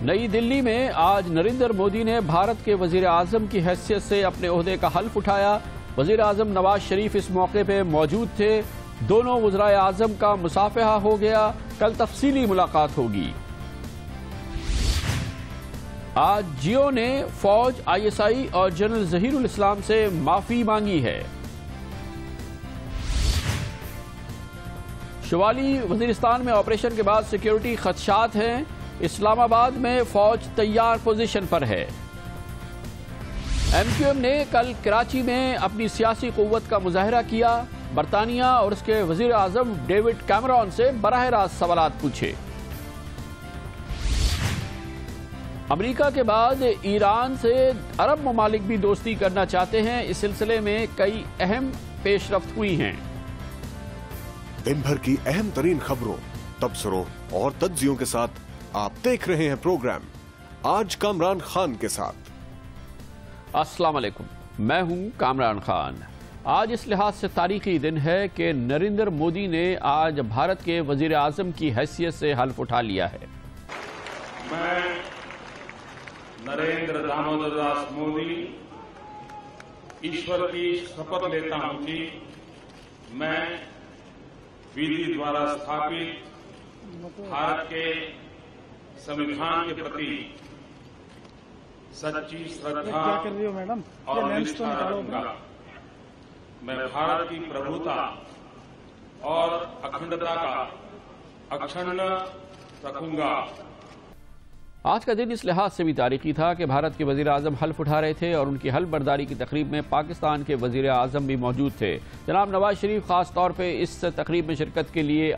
نئی دلی میں آج نریندر مودی نے بھارت کے وزیر اعظم کی حیثیت سے اپنے عہدے کا حلف اٹھایا۔ وزیر اعظم نواز شریف اس موقع پہ موجود تھے۔ دونوں وزرائے اعظم کا مصافحہ ہو گیا۔ کل تفصیلی ملاقات ہوگی۔ آج جیو نے فوج، ISI اور جنرل ظہیر الاسلام سے معافی مانگی ہے۔ شمالی وزیرستان میں آپریشن کے بعد سیکیورٹی خدشات ہیں۔ اسلام آباد میں فوج تیار پوزیشن پر ہے۔ MQM نے کل کراچی میں اپنی سیاسی قوت کا مظاہرہ کیا۔ برطانیہ اور اس کے وزیر اعظم ڈیوڈ کیمرون سے براہ راست سوالات پوچھے۔ امریکہ کے بعد ایران سے عرب ممالک بھی دوستی کرنا چاہتے ہیں۔ اس سلسلے میں کئی اہم پیش رفت ہوئی ہیں۔ دن بھر کی اہم ترین خبروں، تبصروں اور تجزیوں کے ساتھ آپ دیکھ رہے ہیں پروگرام آج کامران خان کے ساتھ۔ السلام علیکم، میں ہوں کامران خان۔ آج اس لحاظ سے تاریخی دن ہے کہ نریندر مودی نے آج بھارت کے وزیر اعظم کی حیثیت سے حلف اٹھا لیا ہے۔ میں نریندر دامودر داس مودی ایشور کی شپت لیتا ہوں کہ میں ودھی دوارا استھاپت بھارت کے سموِدھان کے پرتی سچی شردھا اور نشٹھا رکھوں گا۔ میں بھارت کی پربھوتا اور اکھنڈتا کا اکشن رکھوں گا۔ آج کا دن اس لحاظ سے بھی تاریخی تھا کہ بھارت کے وزیر اعظم حلف اٹھا رہے تھے اور ان کی حلف برداری کی تقریب میں پاکستان کے وزیر اعظم بھی موجود تھے۔ جناب نواز شریف خاص طور پہ اس تقریب میں شرکت کے لیے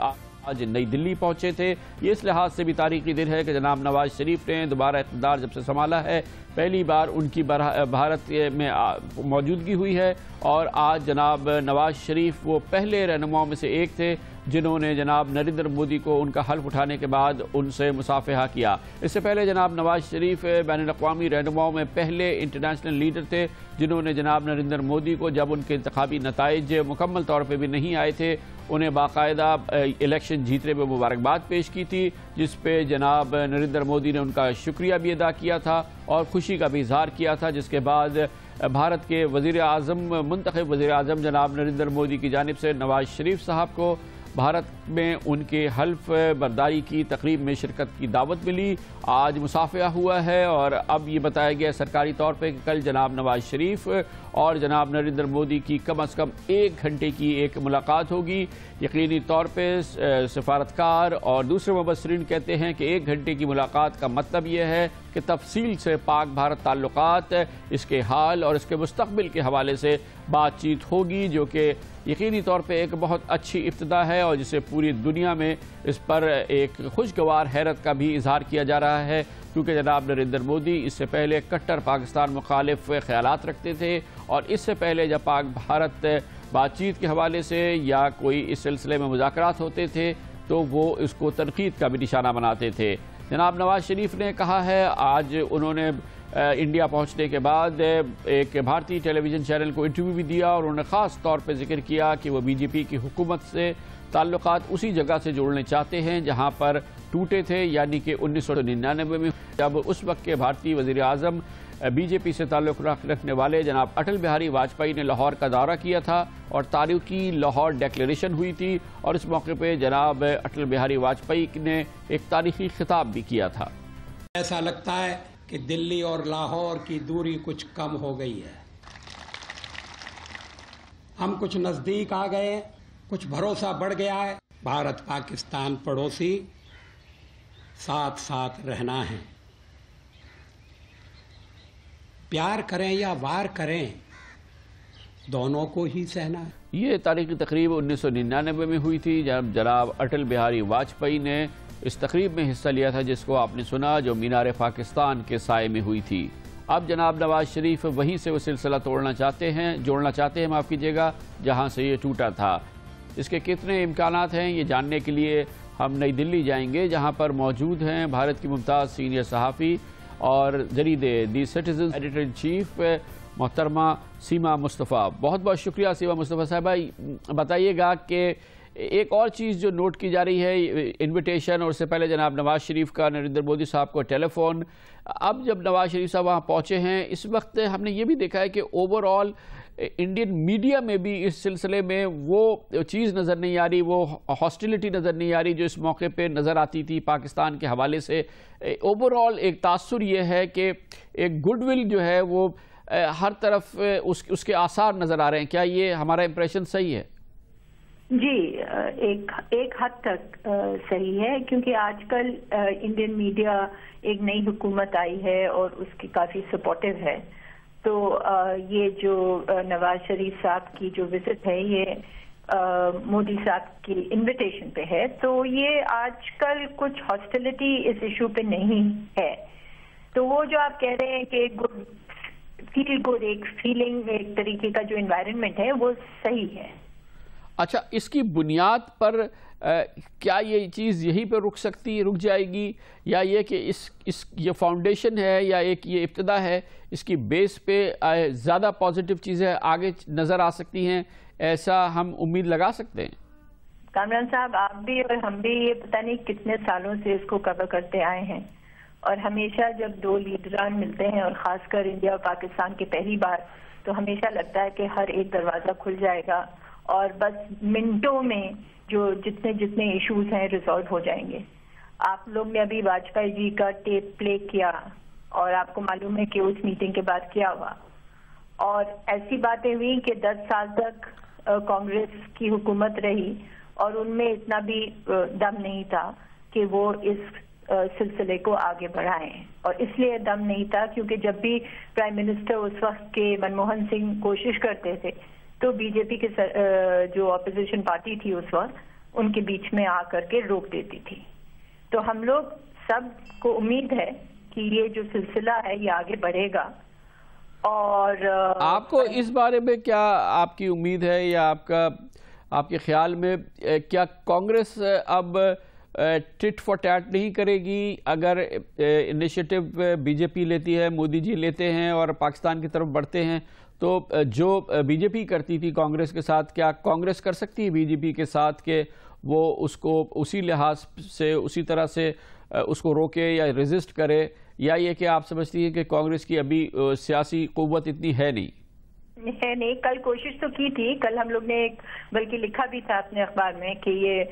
آج نئی دلی پہنچے تھے۔ یہ اس لحاظ سے بھی تاریخی دن ہے کہ جناب نواز شریف نے دوبارہ اقتدار جب سے سنبھالا ہے، پہلی بار ان کی بھارت میں موجودگی ہوئی ہے، اور آج جناب نواز شریف وہ پہلے رہنماؤں میں سے ایک تھے جنہوں نے جناب نریندر مودی کو ان کا حلف اٹھانے کے بعد ان سے مصافحہ کیا۔ اس سے پہلے جناب نواز شریف بین الاقوامی رہنماؤں میں پہلے انٹرنیشنل لیڈر تھے جنہوں نے جناب نریندر مودی کو، جب ان کے انتخابی نتائج مکمل طور پہ بھی نہیں آئے تھے، انہیں باقاعدہ الیکشن جیتنے میں مبارکباد پیش کی تھی، جس پہ جناب نریندر مودی نے ان کا شکریہ بھی ادا کیا تھا اور خوشی کا بھی اظہار کیا تھا، جس کے بعد بھارت کے وزیر اعظم، منتخب وزیر اعظم جناب نریندر مودی کی جانب سے نواز شریف صاحب کو بھارت میں ان کے حلف برداری کی تقریب میں شرکت کی دعوت ملی۔ آج مصافحہ ہوا ہے اور اب یہ بتایا گیا سرکاری طور پہ کہ کل جناب نواز شریف اور جناب نریندر مودی کی کم از کم 1 گھنٹے کی ایک ملاقات ہوگی۔ یقینی طور پہ سفارتکار اور دوسرے مبصرین کہتے ہیں کہ 1 گھنٹے کی ملاقات کا مطلب یہ ہے کہ تفصیل سے پاک بھارت تعلقات، اس کے حال اور اس کے مستقبل کے حوالے سے بات چیت ہوگی، جو کہ یقینی طور پہ ایک بہت اچھی ابتدا ہے اور جسے پوری دنیا میں اس پر ایک خوشگوار حیرت کا بھی اظہار کیا جا رہا ہے، کیونکہ جناب نریندر مودی اس سے پہلے کٹر پاکستان مخالف خیالات رکھتے تھے، اور اس سے پہلے جب پاک بھارت بات چیت کے حوالے سے یا کوئی اس سلسلے میں مذاکرات ہوتے تھے تو وہ اس کو تنقید کا بھی نشانہ بناتے تھے۔ جناب نواز شریف نے کہا ہے، آج انہوں نے انڈیا پہنچنے کے بعد ایک بھارتی ٹیلی ویژن چینل کو انٹرویو بھی دیا اور انہوں نے خاص طور پہ ذکر کیا کہ وہ BJP کی حکومت سے تعلقات اسی جگہ سے جوڑنے چاہتے ہیں جہاں پر ٹوٹے تھے، یعنی کہ 1999 میں، جب اس وقت کے بھارتی وزیر اعظم BJP سے تعلق رکھنے والے جناب اٹل بہاری واجپئی نے لاہور کا دورہ کیا تھا اور تاریخی لاہور ڈیکلیریشن ہوئی تھی، اور اس موقع پہ جناب اٹل بہاری واجپئی نے ایک تاریخی خطاب بھی کیا تھا۔ ایسا لگتا ہے کہ دلی اور لاہور کی دوری کچھ کم ہو گئی ہے، ہم کچھ نزدیک آ گئے ہیں، کچھ بھروسہ بڑھ گیا ہے۔ بھارت پاکستان پڑوسی، ساتھ ساتھ رہنا ہے، پیار کریں یا وار کریں، دونوں کو ہی سہنا ہے۔ یہ تاریخی تقریب 1999 میں ہوئی تھی جب جناب اٹل بہاری واجپئی نے اس تقریب میں حصہ لیا تھا، جس کو آپ نے سنا، جو مینار پاکستان کے سائے میں ہوئی تھی۔ اب جناب نواز شریف وہیں سے وہ سلسلہ جوڑنا چاہتے ہیں معاف کیجیے گا، جہاں سے یہ ٹوٹا تھا۔ اس کے کتنے امکانات ہیں یہ جاننے کے لیے ہم نئی دلی جائیں گے، جہاں پر موجود ہیں بھارت کی ممتاز سینئر صحافی اور جریدے دی سٹیزن ایڈیٹر ان چیف محترمہ سیما مصطفیٰ۔ بہت بہت شکریہ سیما مصطفیٰ صاحبہ۔ بتائیے گا کہ ایک اور چیز جو نوٹ کی جا رہی ہے، انویٹیشن، اور اس سے پہلے جناب نواز شریف کا نریندر مودی صاحب کو ٹیلی فون. اب جب نواز شریف صاحب وہاں پہنچے ہیں، اس وقت ہم نے یہ بھی دیکھا ہے کہ اوور آل انڈین میڈیا میں بھی اس سلسلے میں وہ چیز نظر نہیں آ رہی، وہ ہاسٹیلٹی نظر نہیں آ رہی جو اس موقع پہ نظر آتی تھی پاکستان کے حوالے سے. اوور آل ایک تاثر یہ ہے کہ ایک گڈ ول جو ہے وہ ہر طرف اس کے آثار نظر آ رہے ہیں. کیا یہ ہمارا امپریشن صحیح ہے؟ جی، ایک حد تک صحیح ہے، کیونکہ آج کل انڈین میڈیا ایک نئی حکومت آئی ہے اور اس کی کافی سپورٹو ہے. تو یہ جو نواز شریف صاحب کی جو وزٹ ہے یہ مودی صاحب کی انویٹیشن پہ ہے، تو یہ آج کل کچھ ہاسٹیلٹی اس ایشو پہ نہیں ہے. تو وہ جو آپ کہہ رہے ہیں کہ ایک فیلنگ، ایک طریقے کا جو انوائرمنٹ ہے وہ صحیح ہے. اچھا، اس کی بنیاد پر کیا یہ چیز یہیں پہ رک جائے گی، یا یہ کہ یہ فاؤنڈیشن ہے یا ایک یہ ابتدا ہے، اس کی بیس پہ زیادہ پازیٹیو چیزیں آگے نظر آ سکتی ہیں، ایسا ہم امید لگا سکتے ہیں؟ کامران صاحب، آپ بھی اور ہم بھی یہ پتہ نہیں کتنے سالوں سے اس کو کور کرتے آئے ہیں، اور ہمیشہ جب دو لیڈران ملتے ہیں اور خاص کر انڈیا اور پاکستان کی پہلی بار، تو ہمیشہ لگتا ہے کہ ہر ایک دروازہ کھل جائے گا اور بس منٹوں میں جو جتنے ایشوز ہیں ریزالو ہو جائیں گے. آپ لوگ نے ابھی واجپئی جی کا ٹیپ پلے کیا اور آپ کو معلوم ہے کہ اس میٹنگ کے بعد کیا ہوا، اور ایسی باتیں ہوئی کہ 10 سال تک کانگریس کی حکومت رہی اور ان میں اتنا بھی دم نہیں تھا کہ وہ اس سلسلے کو آگے بڑھائیں. اور اس لیے دم نہیں تھا کیونکہ جب بھی پرائم منسٹر اس وقت کے منموہن سنگھ کوشش کرتے تھے تو بی جے پی کے جو اپوزیشن پارٹی تھی اس وقت ان کے بیچ میں آ کر کے روک دیتی تھی. تو ہم لوگ سب کو امید ہے کہ یہ جو سلسلہ ہے یہ آگے بڑھے گا. اور آپ کو اس بارے میں کیا آپ کی امید ہے یا آپ کے خیال میں کیا کانگریس اب ٹٹ فار ٹیٹ نہیں کرے گی؟ اگر انیشیٹو بی جے پی لیتی ہے، مودی جی لیتے ہیں اور پاکستان کی طرف بڑھتے ہیں، تو جو بی جے پی کرتی تھی کانگریس کے ساتھ، کیا کانگریس کر سکتی ہے بی جے پی کے ساتھ کہ وہ اس کو اسی لحاظ سے اسی طرح سے اس کو روکے یا ریزسٹ کرے، یا یہ کہ آپ سمجھتی ہیں کہ کانگریس کی ابھی سیاسی قوت اتنی ہے نہیں؟ کل کوشش تو کی تھی، کل ہم لوگ نے بلکہ لکھا بھی تھا اپنے اخبار میں کہ یہ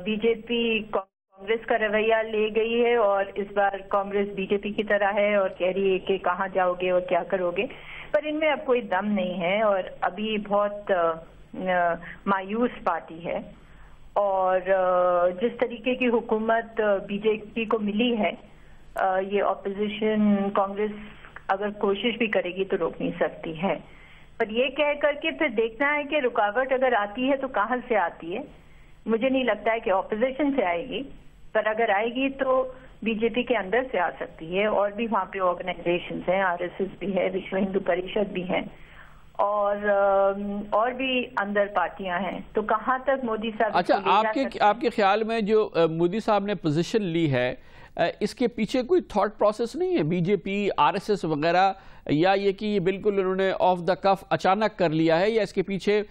بی جے پی کانگریس کا رویہ لے گئی ہے اور اس بار کانگریس بی جے پی کی طرح ہے اور کہہ رہی ہے کہ کہاں جاؤ گے اور کیا کرو گے. پر ان میں اب کوئی دم نہیں ہے اور ابھی بہت مایوس پارٹی ہے. اور جس طریقے کی حکومت بی جے پی کو ملی ہے، یہ اپوزیشن کانگریس اگر کوشش بھی کرے گی تو روک نہیں سکتی ہے. پر یہ کہہ کر کے پھر دیکھنا ہے کہ رکاوٹ اگر آتی ہے تو کہاں سے آتی ہے. مجھے نہیں لگتا ہے کہ اپوزیشن سے آئے گی، پر اگر آئے گی تو بی جے پی کے اندر سے آ سکتی ہے. اور بھی وہاں پہ آرگنائزیشنز ہیں، آر ایس ایس بھی ہے، وشو ہندو پریشد بھی ہیں، اور بھی اندر پارٹیاں ہیں. تو کہاں تک مودی صاحب... اچھا، آپ کے خیال میں جو مودی صاحب نے پوزیشن لی ہے، اس کے پیچھے کوئی تھاٹ پروسیس نہیں ہے بی جے پی، آر ایس ایس وغیرہ، یا یہ کہ یہ بالکل انہوں نے آف دا کف اچانک کر لیا ہے، یا اس کے پیچھے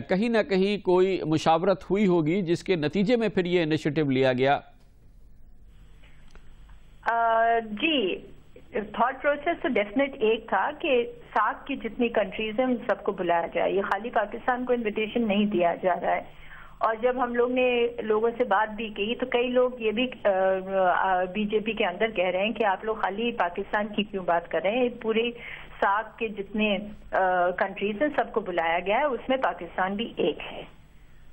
کہیں نہ کہیں کوئی مشاورت ہوئی ہوگی جس کے نتیجے میں پھر یہ انیشیٹو لیا گیا؟ جی، تھاٹ پروسیس تو ڈیفینیٹ ایک تھا کہ ساتھ کی جتنی کنٹریز ہیں ان سب کو بلایا جائے. یہ خالی پاکستان کو انویٹیشن نہیں دیا جا رہا ہے. اور جب ہم لوگ نے لوگوں سے بات بھی کی تو کئی لوگ یہ بھی بی جے پی کے اندر کہہ رہے ہیں کہ آپ لوگ خالی پاکستان کی کیوں بات کر رہے ہیں، پوری ساتھ کے جتنے کنٹریز ہیں سب کو بلایا گیا ہے، اس میں پاکستان بھی ایک ہے.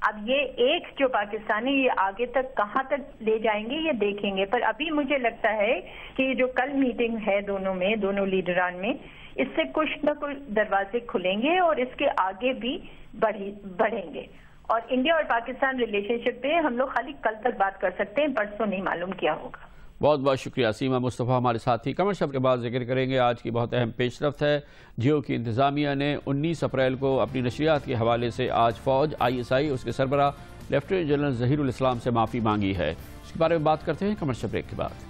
اب یہ ایک جو پاکستانی یہ آگے تک کہاں تک لے جائیں گے یہ دیکھیں گے. پر ابھی مجھے لگتا ہے کہ یہ جو کل میٹنگ ہے دونوں لیڈران میں، اس سے کچھ نہ کچھ دروازے کھلیں گے اور اس کے آگے بھی بڑھیں گے. اور انڈیا اور پاکستان ریلیشن شپ پہ ہم لوگ خالی کل تک بات کر سکتے ہیں، پرسوں نہیں معلوم کیا ہوگا. بہت بہت شکریہ. سیما مصطفیٰ ہمارے ساتھی. کمرشل کے بعد ذکر کریں گے آج کی بہت اہم پیش رفت ہے. جیو کی انتظامیہ نے 19 اپریل کو اپنی نشریات کے حوالے سے آج فوج ISI اس کے سربراہ لیفٹیننٹ جنرل ظہیر الاسلام سے معافی مانگی ہے. اس کے بارے میں بات کرتے ہیں کمرشل بریک کے بعد.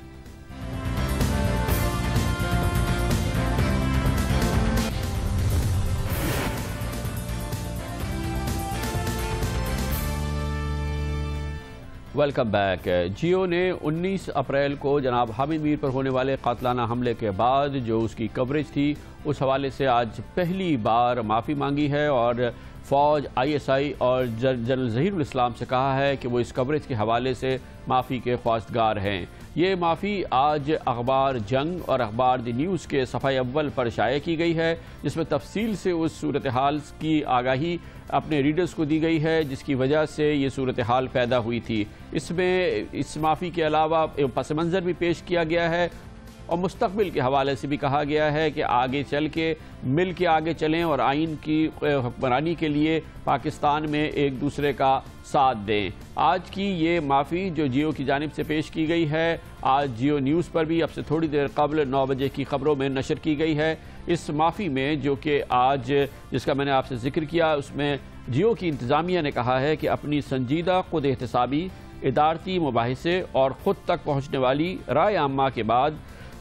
Welcome back. جیو نے 19 اپریل کو جناب حامد میر پر ہونے والے قاتلانہ حملے کے بعد جو اس کی کوریج تھی اس حوالے سے آج پہلی بار معافی مانگی ہے اور فوج ISI اور جنرل ظہیر الاسلام سے کہا ہے کہ وہ اس کوریج کے حوالے سے معافی کے خواستگار ہیں۔ یہ معافی آج اخبار جنگ اور اخبار دی نیوز کے صفحہ اول پر شائع کی گئی ہے، جس میں تفصیل سے اس صورتحال کی آگاہی اپنے ریڈرز کو دی گئی ہے جس کی وجہ سے یہ صورتحال پیدا ہوئی تھی۔ اس میں اس معافی کے علاوہ پس منظر بھی پیش کیا گیا ہے اور مستقبل کے حوالے سے بھی کہا گیا ہے کہ آگے چل کے مل کے آگے چلیں اور آئین کی حکمرانی کے لیے پاکستان میں ایک دوسرے کا ساتھ دیں۔ آج کی یہ معافی جو جیو کی جانب سے پیش کی گئی ہے آج جیو نیوز پر بھی اب سے تھوڑی دیر قبل 9 بجے کی خبروں میں نشر کی گئی ہے۔ اس معافی میں جو کہ آج جس کا میں نے آپ سے ذکر کیا اس میں جیو کی انتظامیہ نے کہا ہے کہ اپنی سنجیدہ خود احتسابی ادارتی مباحثے اور خود تک پہنچنے والی رائے عامہ کے بعد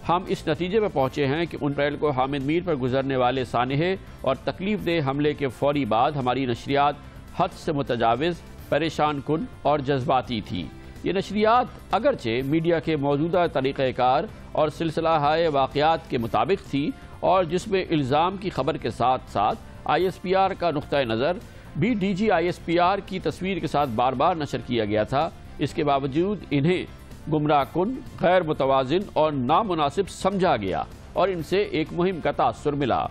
ہم اس نتیجے میں پہنچے ہیں کہ 19 اپریل کو حامد میر پر گزرنے والے سانحے اور تکلیف دہ حملے کے فوری بعد ہماری نشریات حد سے متجاوز، پریشان کن اور جذباتی تھی۔ یہ نشریات اگرچہ میڈیا کے موجودہ طریقہ کار اور سلسلہ واقعات کے مطابق تھی اور جس میں الزام کی خبر کے ساتھ ساتھ ISPR کا نقطہ نظر بھی DG ISPR کی تصویر کے ساتھ بار بار نشر کیا گیا تھا، اس کے باوجود انہیں گمراہ کن، غیر متوازن اور نامناسب سمجھا گیا اور ان سے ایک مہم کا تاثر ملا۔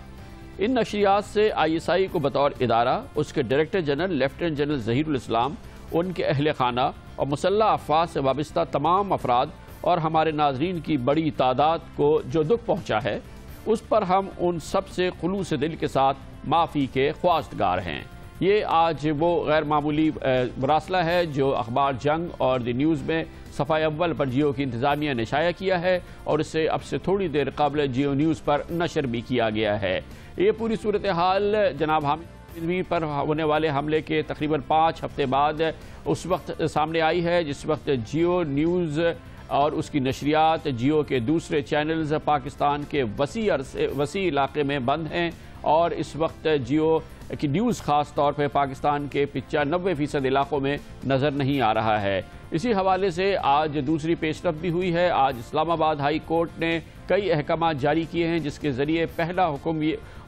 ان نشریات سے ISI کو بطور ادارہ اس کے director general lieutenant general Zaheer الاسلام، ان کے اہل خانہ اور مسلح افواج سے وابستہ تمام افراد اور ہمارے ناظرین کی بڑی تعداد کو جو دکھ پہنچا ہے اس پر ہم ان سب سے خلوص دل کے ساتھ معافی کے خواستگار ہیں۔ یہ آج وہ غیر معمولی مراسلہ ہے جو اخبار جنگ اور دی نیوز میں صفحہ اول پر جیو کی انتظامیہ نے شائع کیا ہے اور اسے اب سے تھوڑی دیر قبل جیو نیوز پر نشر بھی کیا گیا ہے۔ یہ پوری صورتحال جناب حامد میر پر ہونے والے حملے کے تقریباً 5 ہفتے بعد اس وقت سامنے آئی ہے جس وقت جیو نیوز اور اس کی نشریات، جیو کے دوسرے چینلز پاکستان کے وسیع علاقے میں بند ہیں اور اس وقت جیو کی نیوز خاص طور پہ پاکستان کے 95% علاقوں میں نظر نہیں آ رہا ہے۔ اسی حوالے سے آج دوسری پیش رفت بھی ہوئی ہے۔ آج اسلام آباد ہائی کورٹ نے کئی احکامات جاری کیے ہیں جس کے ذریعے پہلا حکم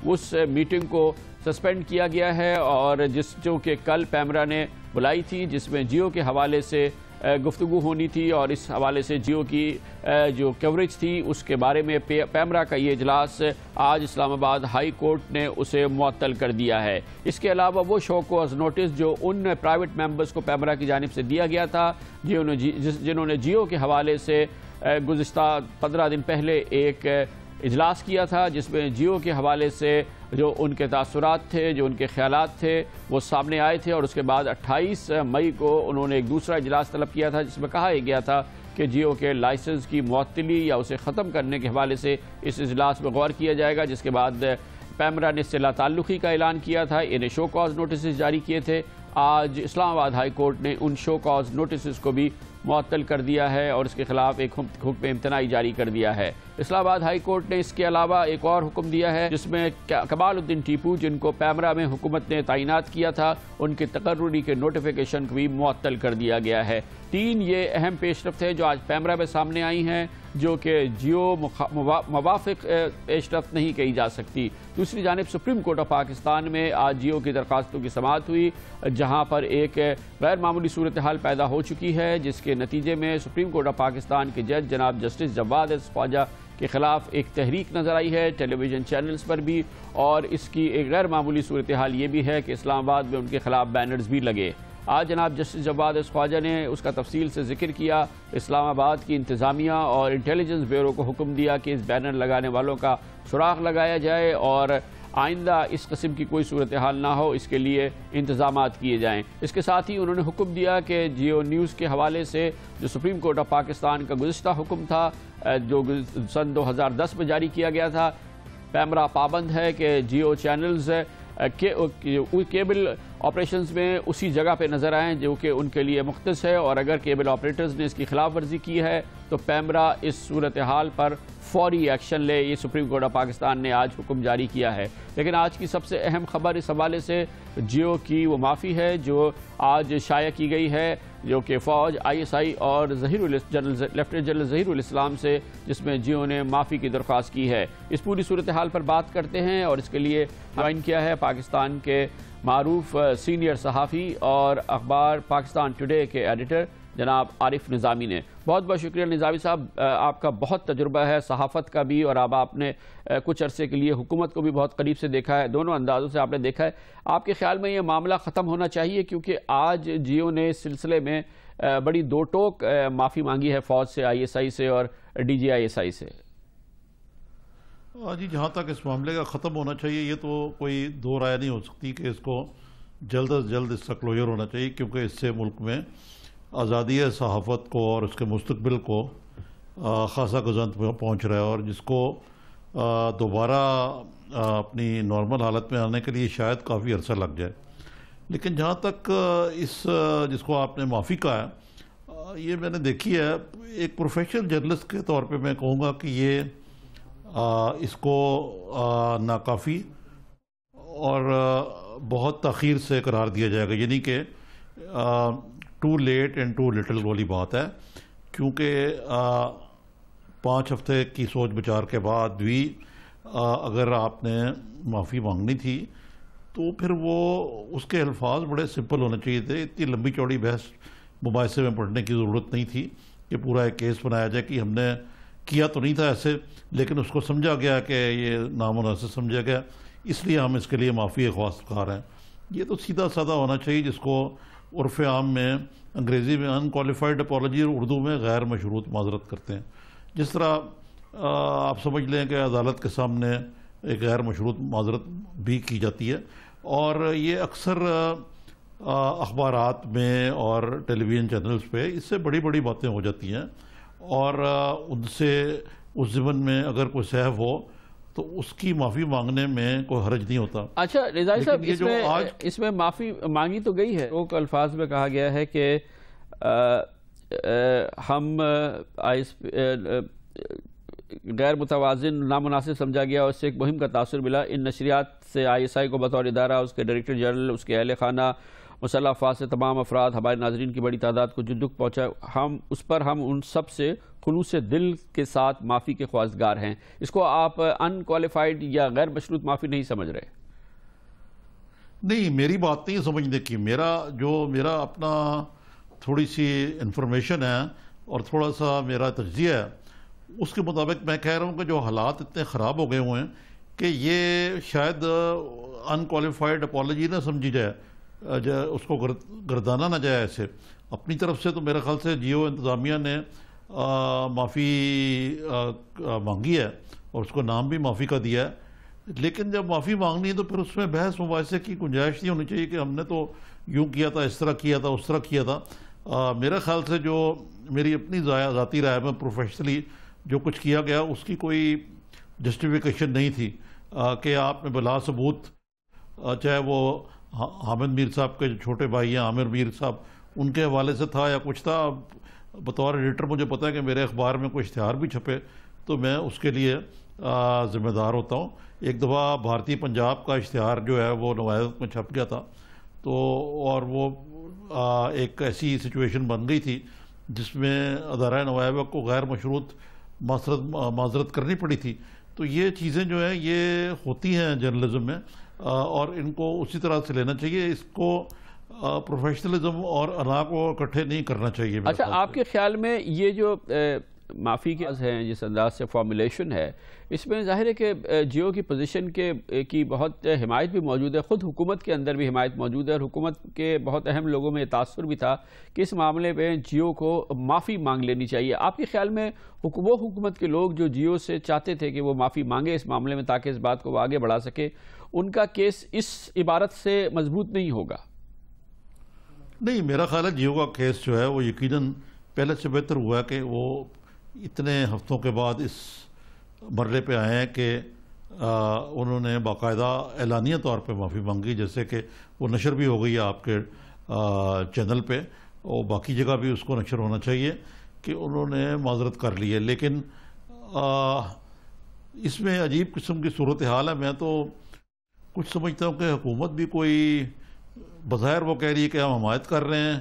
اس میٹنگ کو سسپینڈ کیا گیا ہے اور جو کہ کل پیمرا نے بلائی تھی جس میں جیو کے حوالے سے گفتگو ہونی تھی اور اس حوالے سے جیو کی جو کوریج تھی اس کے بارے میں پیمرا کا یہ اجلاس آج اسلام آباد ہائی کورٹ نے اسے معطل کر دیا ہے۔ اس کے علاوہ وہ شو کوز نوٹس جو ان پرائیویٹ ممبرز کو پیمرا کی جانب سے دیا گیا تھا جنہوں نے جیو کے حوالے سے گزشتہ 15 دن پہلے ایک اجلاس کیا تھا جس میں جیو کے حوالے سے جو ان کے تاثرات تھے، جو ان کے خیالات تھے وہ سامنے آئے تھے اور اس کے بعد 28 مئی کو انہوں نے ایک دوسرا اجلاس طلب کیا تھا جس میں کہا گیا تھا کہ جیو کے لائسنس کی معطلی یا اسے ختم کرنے کے حوالے سے اس اجلاس میں غور کیا جائے گا، جس کے بعد پیمرا نے اس سے لا تعلقی کا اعلان کیا تھا، انہیں شو کاز نوٹسز جاری کیے تھے۔ آج اسلام آباد ہائی کورٹ نے ان شو کاز نوٹسز کو بھی معطل کر دیا ہے اور اس کے خلاف ایک حکم امتناعی جاری کر دیا ہے۔ اسلام آباد ہائی کورٹ نے اس کے علاوہ ایک اور حکم دیا ہے جس میں کمال الدین ٹیپو جن کو پیمرا میں حکومت نے تعینات کیا تھا ان کے تقرری کے نوٹیفیکیشن کو بھی معطل کر دیا گیا ہے۔ 3 یہ اہم پیش رفت ہے جو آج پیمرا میں سامنے آئی ہیں جو کہ جیو موافق پیش رفت نہیں کہی جا سکتی۔ دوسری جانب سپریم کورٹ آف پاکستان میں آج جیو کی درخواستوں کی سماعت ہوئی جہاں پر ایک غیر معمولی صورتحال پیدا ہو چکی ہے جس کے نتیجے میں سپریم کورٹ آف پاکستان کے جج جناب جسٹس جواد خواجہ کے خلاف ایک تحریک نظر آئی ہے ٹیلی ویژن چینلز پر بھی، اور اس کی ایک غیر معمولی صورتحال یہ بھی ہے کہ اسلام آباد میں ان کے خلاف بینرز بھی لگے۔ آج جناب جسٹس جواد خواجہ نے اس کا تفصیل سے ذکر کیا، اسلام آباد کی انتظامیہ اور انٹیلیجنس بیورو کو حکم دیا کہ اس بینر لگانے والوں کا سراغ لگایا جائے اور آئندہ اس قسم کی کوئی صورتحال نہ ہو اس کے لیے انتظامات کیے جائیں۔ اس کے ساتھ ہی انہوں نے حکم دیا کہ جیو نیوز کے حوالے سے جو سپریم کورٹ آف پاکستان کا گزشتہ حکم تھا جو سن 2010 میں جاری کیا گیا تھا، پیمرا پابند ہے کہ جیو چینلز کیبل آپریشنز میں اسی جگہ پہ نظر آئیں جو کہ ان کے لیے مختص ہے، اور اگر کیبل آپریٹرز نے اس کی خلاف ورزی کی ہے تو پیمرا اس صورتحال پر فوری ایکشن لے۔ یہ سپریم کورٹ آف پاکستان نے آج حکم جاری کیا ہے۔ لیکن آج کی سب سے اہم خبر اس حوالے سے جیو کی وہ معافی ہے جو آج شائع کی گئی ہے جو کہ فوج ISI اور لیفٹیننٹ جنرل ظہیر الاسلام سے، جس میں جیو نے معافی کی درخواست کی ہے۔ اس پوری صورتحال پر بات کرتے ہیں اور اس کے لیے جوائن کیا ہے پاکستان کے معروف سینئر صحافی اور اخبار پاکستان ٹوڈے کے ایڈیٹر جناب عارف نظامی نے۔ بہت بہت شکریہ نظامی صاحب، آپ کا بہت تجربہ ہے صحافت کا بھی، اور اب آپ نے کچھ عرصے کے لیے حکومت کو بھی بہت قریب سے دیکھا ہے، دونوں اندازوں سے آپ نے دیکھا ہے۔ آپ کے خیال میں یہ معاملہ ختم ہونا چاہیے؟ کیونکہ آج جیو نے اس سلسلے میں بڑی دو ٹوک معافی مانگی ہے فوج سے، ISI سے اور DGI/ISI سے۔ جی، جہاں تک اس معاملے کا ختم ہونا چاہیے، یہ تو کوئی دو رائے نہیں ہو سکتی کہ اس کو جلد از جلد اس کا کلوجر ہونا چاہیے، کیونکہ اس سے ملک میں آزادی صحافت کو اور اس کے مستقبل کو خاصا گزند پہنچ رہا ہے، اور جس کو دوبارہ اپنی نارمل حالت میں آنے کے لیے شاید کافی عرصہ لگ جائے۔ لیکن جہاں تک جس کو آپ نے معافی کہا ہے، یہ میں نے دیکھی ہے، ایک پروفیشنل جرنلسٹ کے طور پہ میں کہوں گا کہ یہ اس کو ناکافی اور بہت تاخیر سے قرار دیا جائے گا، یعنی کہ too late and too little والی بات ہے، کیونکہ 5 ہفتے کی سوچ بچار کے بعد بھی اگر آپ نے معافی مانگنی تھی تو پھر وہ اس کے الفاظ بڑے سمپل ہونے چاہیے تھے۔ اتنی لمبی چوڑی بحث مباحثے میں پڑھنے کی ضرورت نہیں تھی کہ پورا ایک کیس بنایا جائے کہ ہم نے کیا تو نہیں تھا ایسے، لیکن اس کو سمجھا گیا کہ یہ نامناسب سمجھا گیا، اس لیے ہم اس کے لیے معافی خواست کار ہیں۔ یہ تو سیدھا سادہ ہونا چاہیے، جس کو عرف عام میں انگریزی میں انکوالیفائڈ اپالوجی اور اردو میں غیر مشروط معذرت کرتے ہیں۔ جس طرح آپ سمجھ لیں کہ عدالت کے سامنے ایک غیر مشروط معذرت بھی کی جاتی ہے، اور یہ اکثر اخبارات میں اور ٹیلی ویژن چینلز پہ اس سے بڑی بڑی باتیں ہو جاتی ہیں، اور ان سے اس ضمن میں اگر کوئی سہو ہو تو اس کی معافی مانگنے میں کوئی حرج نہیں ہوتا۔ اچھا رضائی صاحب، اس میں معافی مانگی تو گئی ہے، وہ الفاظ میں کہا گیا ہے کہ ہم غیر متوازن نامناسب سمجھا گیا اور اس سے ایک مہم کا تاثر ملا۔ ان نشریات سے ISI کو بطور ادارہ، اس کے ڈائریکٹر جنرل، اس کے اہل خانہ، مسلح افواج سے تمام افراد، ہمارے ناظرین کی بڑی تعداد کو جو دکھ پہنچا، ہم ان سب سے خلوص دل کے ساتھ معافی کے خواستگار ہیں۔ اس کو آپ انکوالیفائڈ یا غیر مشروط معافی نہیں سمجھ رہے؟ نہیں، میری بات نہیں سمجھنے کی، میرا اپنا تھوڑی سی انفارمیشن ہے اور تھوڑا سا میرا تجزیہ ہے، اس کے مطابق میں کہہ رہا ہوں کہ جو حالات اتنے خراب ہو گئے ہوئے ہیں کہ یہ شاید انکوالیفائڈ اپالوجی نہ سمجھی جائے، اس کو گردانا نہ جائے ایسے۔ اپنی طرف سے تو میرے خیال سے جیو انتظامیہ نے معافی مانگی ہے اور اس کو نام بھی معافی کا دیا ہے، لیکن جب معافی مانگنی ہے تو پھر اس میں بحث مباحثے کی گنجائش نہیں ہونی چاہیے کہ ہم نے تو یوں کیا تھا، اس طرح کیا تھا، اس طرح کیا تھا۔ میرے خیال سے جو میری اپنی ذاتی رائے میں پروفیشنلی جو کچھ کیا گیا اس کی کوئی جسٹیفیکیشن نہیں تھی کہ آپ نے بلا ثبوت، چاہے وہ حامد میر صاحب کے جو چھوٹے بھائی ہیں عامر میر صاحب، ان کے حوالے سے تھا یا کچھ تھا۔ بطور ایڈیٹر مجھے پتا ہے کہ میرے اخبار میں کوئی اشتہار بھی چھپے تو میں اس کے لیے ذمہ دار ہوتا ہوں۔ ایک دفعہ بھارتی پنجاب کا اشتہار جو ہے وہ نوایت میں چھپ گیا تھا، تو اور وہ ایک ایسی سچویشن بن گئی تھی جس میں ادارہ نوائبہ کو غیر مشروط معذرت کرنی پڑی تھی۔ تو یہ چیزیں جو ہیں یہ ہوتی ہیں جرنلزم میں، اور ان کو اسی طرح سے لینا چاہیے، اس کو پروفیشنلزم اور انا کو اکٹھے نہیں کرنا چاہیے۔ اچھا، آپ کے خیال میں یہ جو معافی کے ہیں جس انداز سے فارمولیشن ہے، اس میں ظاہر ہے کہ جیو کی پوزیشن کی بہت حمایت بھی موجود ہے، خود حکومت کے اندر بھی حمایت موجود ہے، اور حکومت کے بہت اہم لوگوں میں تاثر بھی تھا کہ اس معاملے میں جیو کو معافی مانگ لینی چاہیے۔ آپ کے خیال میں وہ حکومت کے لوگ جو جیو سے چاہتے تھے کہ وہ معافی مانگے اس معاملے میں تاکہ اس بات کو وہ آگے بڑھا سکے، ان کا کیس اس عبارت سے مضبوط نہیں ہوگا؟ نہیں، میرا خیال ہے جیو کا کیس جو ہے وہ یقیناً پہلے سے بہتر ہوا ہے کہ وہ اتنے ہفتوں کے بعد اس مرحلے پہ آئے ہیں کہ انہوں نے باقاعدہ اعلانیہ طور پہ معافی مانگی، جیسے کہ وہ نشر بھی ہو گئی ہے آپ کے چینل پہ، اور باقی جگہ بھی اس کو نشر ہونا چاہیے کہ انہوں نے معذرت کر لی ہے۔ لیکن اس میں عجیب قسم کی صورتحال ہے۔ میں تو کچھ سمجھتا ہوں کہ حکومت بھی کوئی بظاہر وہ کہہ رہی ہے کہ ہم حمایت کر رہے ہیں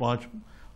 5